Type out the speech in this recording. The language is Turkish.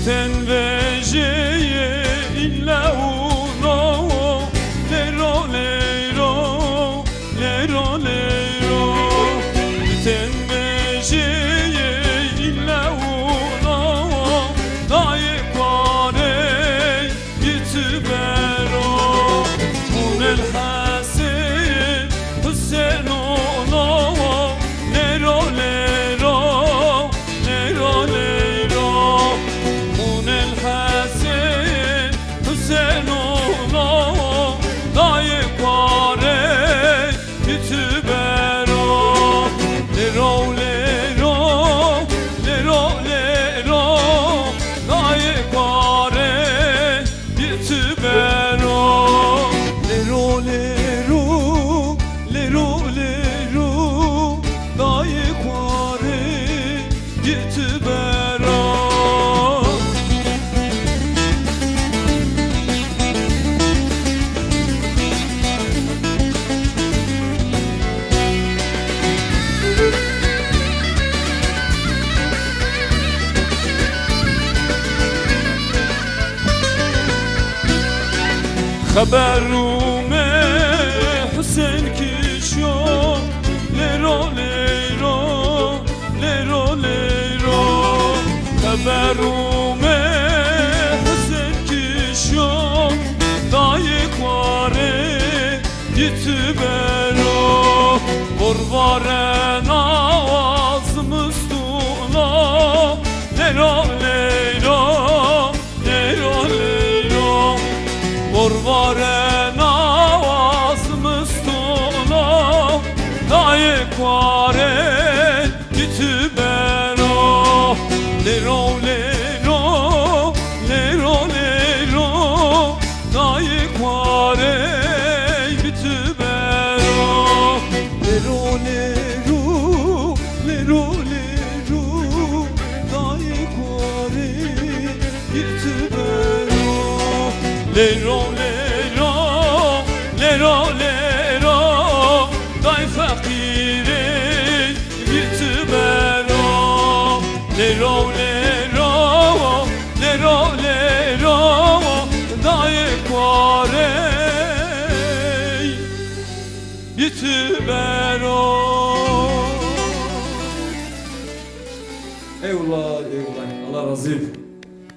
Ten vejeye illa uno lero lero lero lero ten vejeye illa uno daye kare yitbero mun el hasen Hüseyin uno lero lero lero lero خبرومه حسین کشو لرو لرو لرو لرو خبرومه حسین کشو دای کواره یتبرو قربان آوازımız tuna lero lero lero lero Orvaren avazımız tuna daye kuare yitbero lero lero lero lero daye kuare yitbero lero lero lero lero daye kuare yitbero lero lero lero lero dai fakire yitbero lero lero lero lero dai kuare yitbero. Eyvallah, eyvallah. Allah razı olsun.